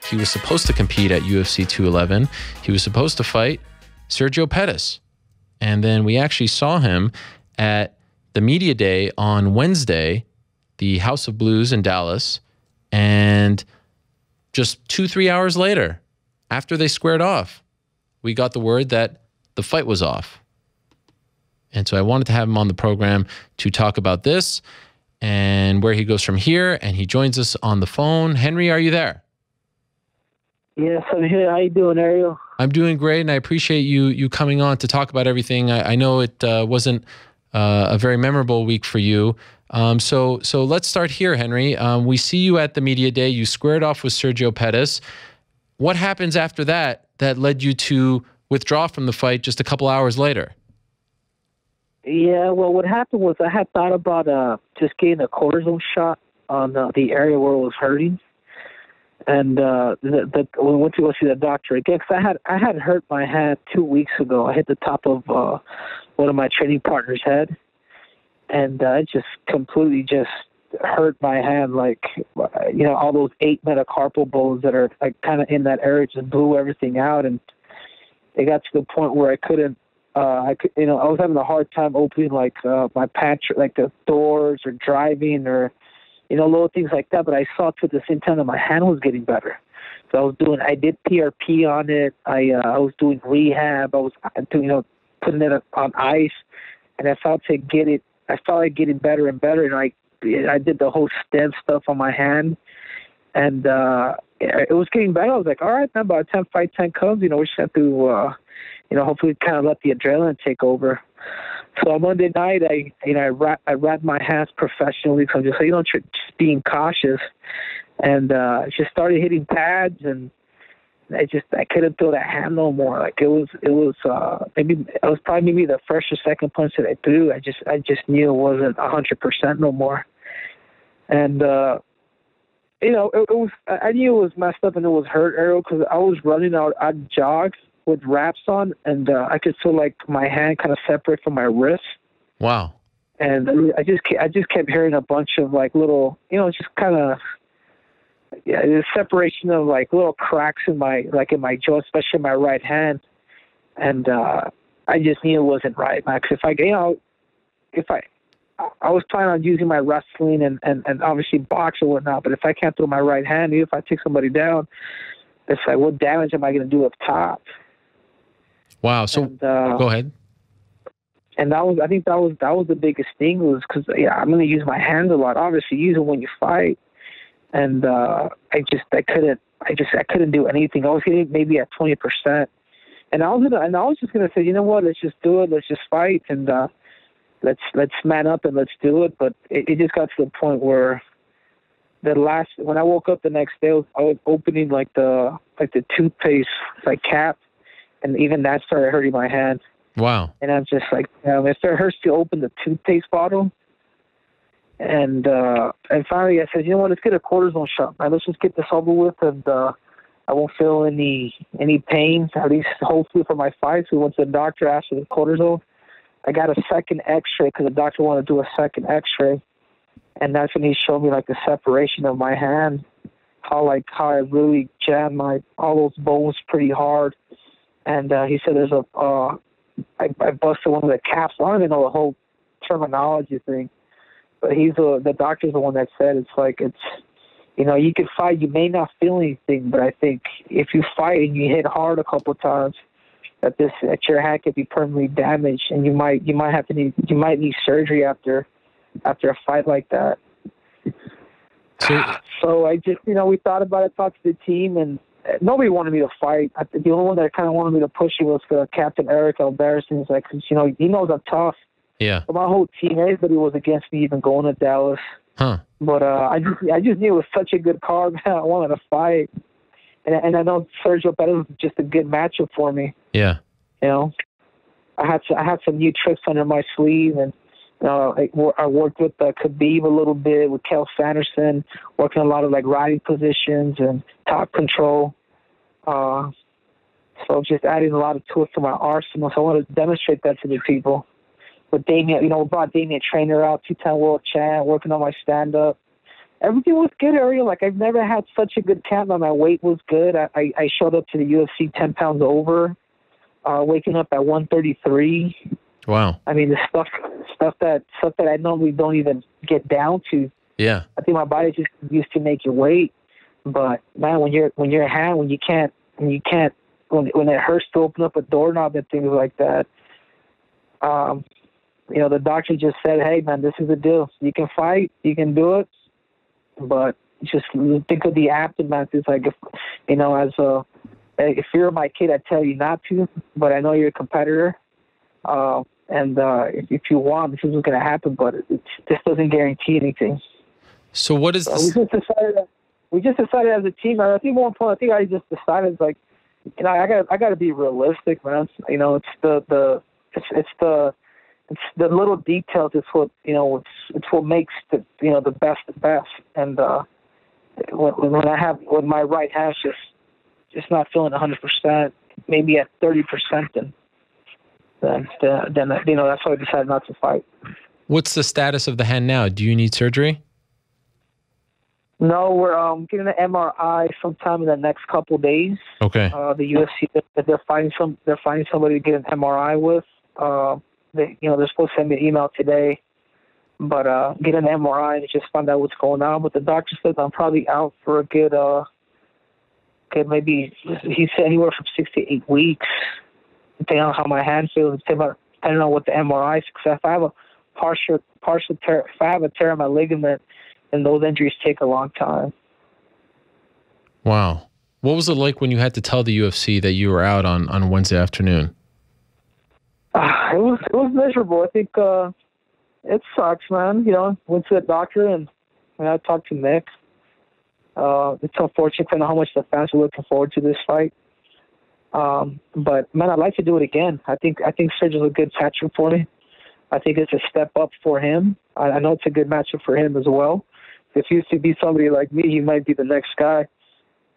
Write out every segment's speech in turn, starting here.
he was supposed to compete at UFC 211. He was supposed to fight Sergio Pettis. And then we actually saw him at the media day on Wednesday, the House of Blues in Dallas. And just 2-3 hours later, after they squared off, we got the word that the fight was off. And so I wanted to have him on the program to talk about this and where he goes from here. And he joins us on the phone. Henry, are you there? Yes, I'm here. How you doing, Ariel? I'm doing great, and I appreciate you coming on to talk about everything. I know it wasn't a very memorable week for you. So let's start here, Henry. We see you at the media day. You squared off with Sergio Pettis. What happens after that led you to withdraw from the fight just a couple hours later? Yeah, well, what happened was I had thought about just getting a cortisone shot on the area where it was hurting. And we went to go see the doctor again because I had hurt my hand 2 weeks ago. I hit the top of one of my training partner's head, and it just completely just hurt my hand. Like, all those 8 metacarpal bones that are like kind of in that area just blew everything out, and it got to the point where I couldn't. I was having a hard time opening like my pantry, like the doors, or driving, or little things like that. But I saw to the same time that my hand was getting better. So I did PRP on it. I was doing rehab. I was doing, putting it on ice, and I felt like getting better and better. And I did the whole stem stuff on my hand, and it was getting better. I was like, all right, man, by the time fight time comes, we just have to, hopefully kind of let the adrenaline take over. So on Monday night, I wrapped my hands professionally. So I'm just being cautious, and just started hitting pads, and I couldn't feel that hand no more. Like it was probably maybe the first or second punch that I threw. I just knew it wasn't 100% no more, and it was. I knew it was messed up and it was hurt, Ariel, because I was running out. I'd jog with wraps on, and I could feel like my hand kind of separate from my wrist. Wow. And I just kept hearing a bunch of like little, just kind of, the separation of like little cracks in my jaw, especially my right hand. And I just knew it wasn't right, Max. If I was planning on using my wrestling and obviously box or whatnot, but if I can't throw my right hand, even if I take somebody down, it's like, what damage am I going to do up top? Wow. So go ahead. And I think that was the biggest thing, was because I'm going to use my hands a lot. Obviously, use them when you fight, and I couldn't do anything. I was hitting maybe at 20%, and I was just going to say, you know what, let's just do it. Let's just fight, and let's man up and let's do it. But it just got to the point where when I woke up the next day, I was opening like the toothpaste cap. And even that started hurting my hand. Wow. And I'm just like, if it hurts to open the toothpaste bottle. And finally I said, you know what, let's get a cortisone shot, man. Let's just get this over with, and I won't feel any pain, at least hopefully for my fights. We went to the doctor after the cortisone. I got a second x-ray because the doctor wanted to do a second x-ray. And that's when he showed me like the separation of my hand, how I really jammed all those bones pretty hard. And he said I busted one of the caps. I don't even know the whole terminology thing, but the doctor's the one that said you can fight, you may not feel anything, but I think if you fight and you hit hard a couple of times, that your hand could be permanently damaged, and you might need surgery after a fight like that. So I just we thought about it, talked to the team, and nobody wanted me to fight. The only one that kind of wanted me to push it was Captain Eric Alberson. He's like, he knows I'm tough. Yeah. But my whole team, everybody was against me even going to Dallas. Huh. But I just knew it was such a good card, man. I wanted to fight. And I know Sergio Pettis was just a good matchup for me. Yeah. I had some new tricks under my sleeve, and I worked with Khabib a little bit, with Kel Sanderson, working a lot of like riding positions and top control. So just adding a lot of tools to my arsenal. So I wanted to demonstrate that to the people. With Damien, we brought Damien Trainer out, 2-time world champ, working on my stand-up. Everything was good, Ariel. Like, I've never had such a good camp. My weight was good. I showed up to the UFC 10 pounds over, waking up at 133. Wow. I mean, the stuff that I normally don't even get down to. Yeah. I think my body just used to make you wait. But man, when it hurts to open up a doorknob and things like that, the doctor just said, "Hey, man, this is the deal. You can fight, you can do it, but just think of the aftermath." It's like, if you're my kid, I'd tell you not to, but I know you're a competitor, and if you want, this is what's going to happen, but this doesn't guarantee anything. So what is this? We just decided as a team. I think more important. I just decided, like, I got to be realistic, man. It's the little details. It's what it's what makes the best the best. And when my right hand's just not feeling 100%, maybe at 30%, then that's why I decided not to fight. What's the status of the hand now? Do you need surgery? No, we're getting an MRI sometime in the next couple of days. Okay. The UFC, they're finding somebody to get an MRI with. They're supposed to send me an email today, but get an MRI and just find out what's going on. But the doctor says I'm probably out for a good maybe, he said anywhere from 6 to 8 weeks, depending on how my hand feels, depending on what the MRI says. If I have a partial tear, if I have a tear in my ligament, and those injuries take a long time. Wow. What was it like when you had to tell the UFC that you were out on Wednesday afternoon? It was miserable. I think it sucks, man. Went to the doctor and I talked to Nick. It's unfortunate to know how much the fans are looking forward to this fight. But man, I'd like to do it again. I think Sergio's a good matchup for me. I think it's a step up for him. I know it's a good matchup for him as well. If he used to be somebody like me, he might be the next guy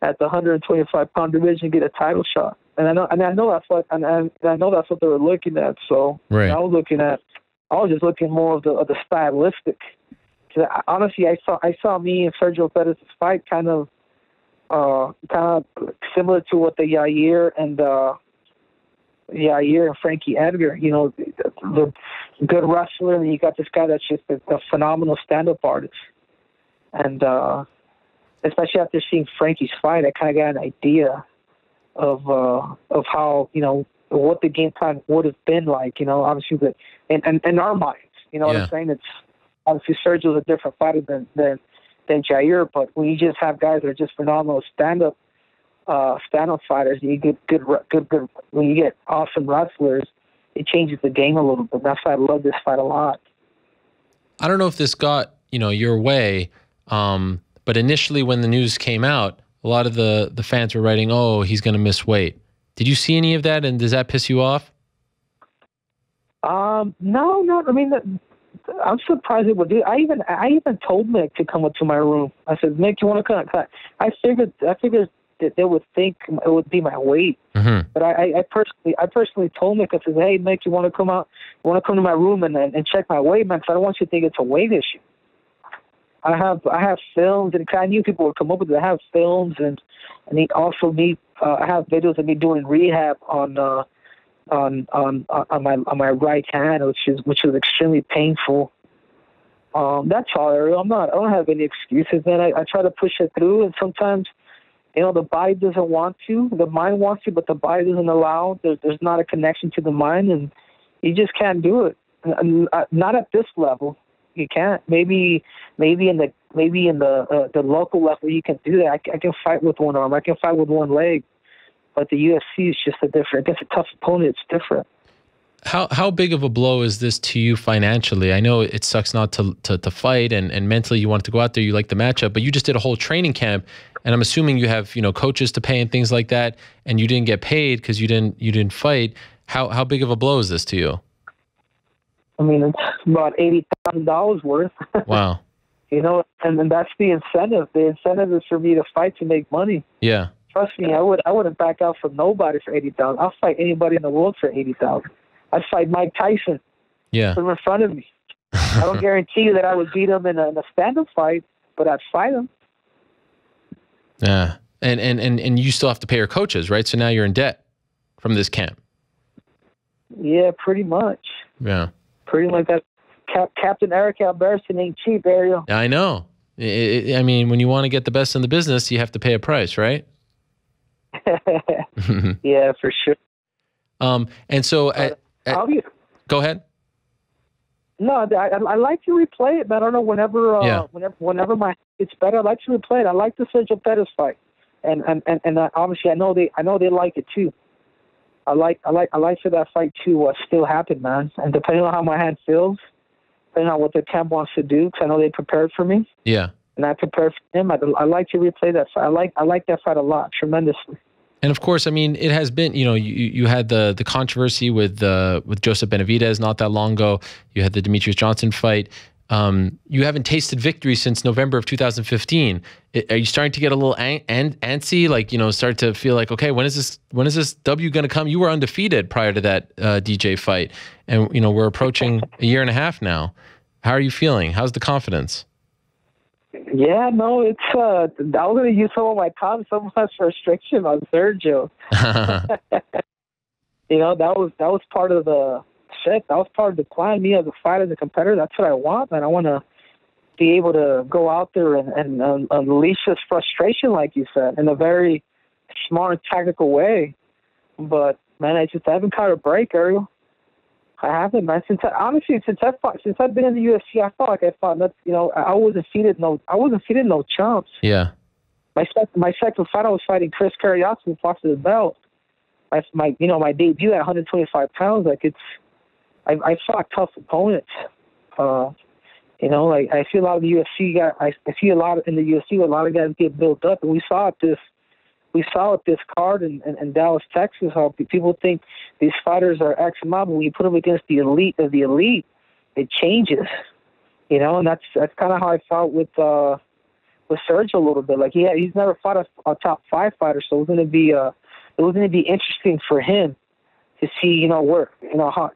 at the 125-pound division get a title shot. And I know that's what they were looking at. So right. I was just looking more of the stylistic. Honestly, I saw me and Sergio Pettis' fight kind of similar to what the Yair and Frankie Edgar. The good wrestler, and you got this guy that's just a phenomenal stand-up artist. And especially after seeing Frankie's fight, I kind of got an idea of how what the game plan would have been like. Obviously, in our minds, what I'm saying. It's obviously Sergio's a different fighter than Jair, but when you just have guys that are just phenomenal stand-up fighters, you get good. When you get awesome wrestlers, it changes the game a little bit. That's why I love this fight a lot. I don't know if this got your way. But initially when the news came out, a lot of the fans were writing, "Oh, he's going to miss weight." Did you see any of that, and does that piss you off? No. I mean, I'm surprised it would do. I even told Mick to come up to my room. I said, "Mick, you want to come?" I figured that they would think it would be my weight. Mm-hmm. But I personally told Mick, I said, "Hey, Mick, you want to come out? You want to come to my room and check my weight, man? Because I don't want you to think it's a weight issue." I have films, and I knew people would come up with it. I have films, and he also I have videos of me doing rehab on my right hand, which was extremely painful. That's all, Ariel. I don't have any excuses, man. I try to push it through, and sometimes, the body doesn't want to, the mind wants to, but the body doesn't allow. There's not a connection to the mind, and you just can't do it. Not at this level. You can't. Maybe in the local level you can do that. I can fight with one arm. I can fight with one leg. But the UFC is just against a tough opponent. It's different. How big of a blow is this to you financially? I know it sucks not to fight, and mentally you want to go out there. You like the matchup, but you just did a whole training camp, and I'm assuming you have coaches to pay and things like that, and you didn't get paid because you didn't fight. How big of a blow is this to you? I mean, it's about $80,000 worth. Wow. And that's the incentive. The incentive is for me to fight to make money. Yeah. Trust me, I wouldn't back out from nobody for $80,000. I'll fight anybody in the world for $80,000. I'd fight Mike Tyson. Yeah. Put him in front of me. I don't guarantee you that I would beat him in a stand-up fight, but I'd fight him. Yeah. And you still have to pay your coaches, right? So now you're in debt from this camp. Yeah, pretty much. Yeah. Pretty much that. Captain Eric Albertson ain't cheap, Ariel. I know. I mean, when you want to get the best in the business, you have to pay a price, right? Yeah, for sure. And so, go ahead. No, I like to replay it, man. I don't know, whenever my it's better, I like to replay it. I like the Sergio Pettis fight, and obviously I know they like it too. I like for that fight to still happen, man. And depending on how my hand feels, depending on what the camp wants to do, because I know they prepared for me. Yeah. And I prepared for him. I like to replay that fight. I like that fight a lot, tremendously. And of course, I mean, it has been, you had the controversy with Joseph Benavidez not that long ago. You had the Demetrius Johnson fight. You haven't tasted victory since November of 2015. Are you starting to get a little antsy? Like, start to feel like, okay, when is this W going to come? You were undefeated prior to that DJ fight, and we're approaching a year and a half now. How are you feeling? How's the confidence? Yeah, no, it's I was going to use some of my time, some of my restriction on Sergio. That was part of the shit. That was part of the plan. Me as a fighter, as a competitor, that's what I want, man. I want to be able to go out there and unleash this frustration, like you said, in a very smart, tactical way. But man, I haven't caught a break, Ariel. I haven't, man. Since I've been in the UFC, I felt like I fought. I wasn't seated no chumps. Yeah. My second fight, I was fighting Chris Carriazo who fought for the belt. My debut at 125 pounds. Like I fought tough opponents. I see a lot of the UFC I see a lot in the UFC where a lot of guys get built up, and we saw it this card in Dallas, Texas, how people think these fighters are X amount, but when you put them against the elite of the elite, it changes. And that's kind of how I felt with Sergio a little bit. Like he's never fought a top 5 fighter, so it was going to be interesting for him to see how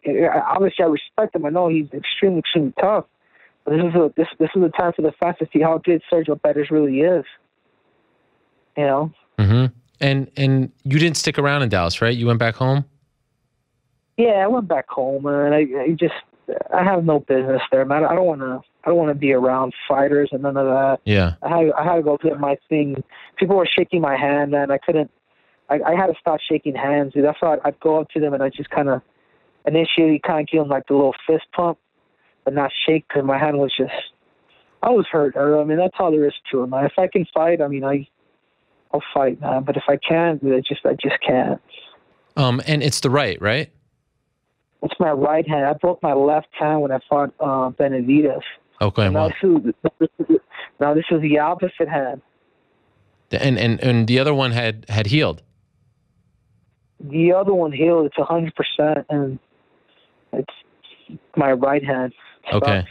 obviously I respect him. I know he's extremely tough, but this is a time for the fans to see how good Sergio Pettis really is. Mm-hmm. And you didn't stick around in Dallas, right? You went back home? Yeah, I went back home, and I have no business there, man. I don't want to be around fighters and none of that. Yeah. I had to go get my thing. People were shaking my hand, man. I couldn't. I had to stop shaking hands. That's why I'd go up to them and I just kind of initially give them like the little fist pump, but not shake because my hand was just. I was hurt. I mean, that's all there is to it, man. If I can fight, I mean, I'll fight, man. But if I can't, I just can't. And it's the right? It's my right hand. I broke my left hand when I fought Benavidez. Okay. Now this is the opposite hand. And the other one had healed. The other one healed. It's 100%, and it's my right hand. Okay.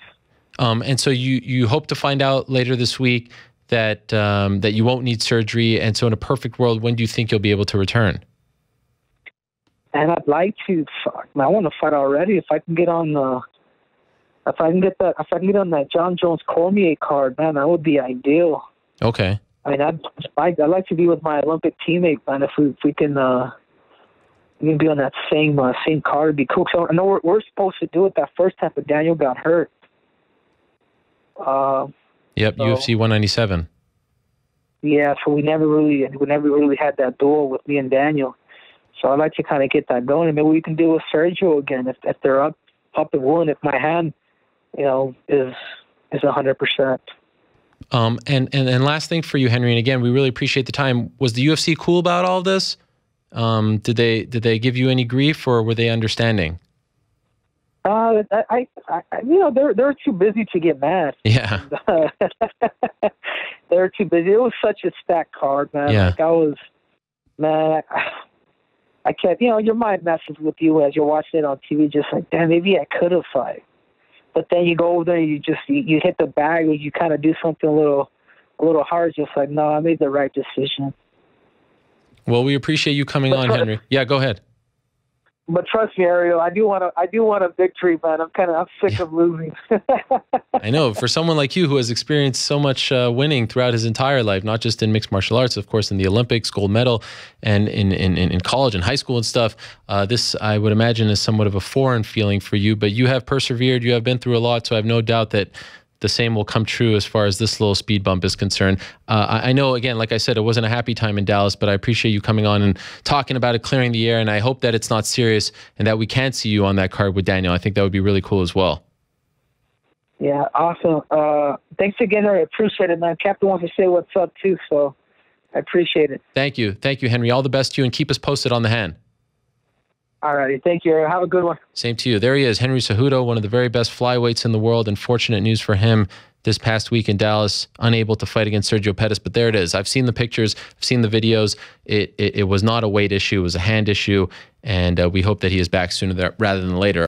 And so you hope to find out later this week that you won't need surgery. And so in a perfect world, when do you think you'll be able to return? And I'd like to. I want to fight already. If I can get on that John Jones Cormier card, man, that would be ideal. Okay. I mean, I'd like to be with my Olympic teammate, man. If we can be on that same card, it'd be cool. So I know we're supposed to do it that first time, but Daniel got hurt. Yep, so, UFC 197. Yeah, so we never really had that duel with me and Daniel. So I'd like to kind of get that going, and maybe we can do with Sergio again if they're up and willing. If my hand, is 100%. And last thing for you, Henry, and again, we really appreciate the time. Was the UFC cool about all this? Did they give you any grief, or were they understanding? They're too busy to get mad. Yeah. They're too busy. It was such a stacked card, man. Yeah. I can't, your mind messes with you as you're watching it on TV, just like, damn, maybe I could have fight. But then you go over there, and you hit the bag, and you kind of do something a little hard, just like, no, I made the right decision. Well, we appreciate you coming on, Henry. Yeah, go ahead. But trust me, Ariel, I do want a victory, man. I'm sick of losing. I know, for someone like you who has experienced so much winning throughout his entire life, not just in mixed martial arts, of course, in the Olympics, gold medal, and in college and high school and stuff, this, I would imagine, is somewhat of a foreign feeling for you, but you have persevered, you have been through a lot, so I have no doubt that the same will come true as far as this little speed bump is concerned. I know, again, like I said, it wasn't a happy time in Dallas, but I appreciate you coming on and talking about it, clearing the air, and I hope that it's not serious and that we can see you on that card with Daniel. I think that would be really cool as well. Yeah, awesome. Thanks again. I appreciate it, man. Captain wants to say what's up, too, so I appreciate it. Thank you. Thank you, Henry. All the best to you, and keep us posted on the hand. All righty. Thank you. Have a good one. Same to you. There he is, Henry Cejudo, one of the very best flyweights in the world, and fortunate news for him this past week in Dallas, unable to fight against Sergio Pettis, but there it is. I've seen the pictures, I've seen the videos. It was not a weight issue, it was a hand issue, and we hope that he is back sooner rather than later.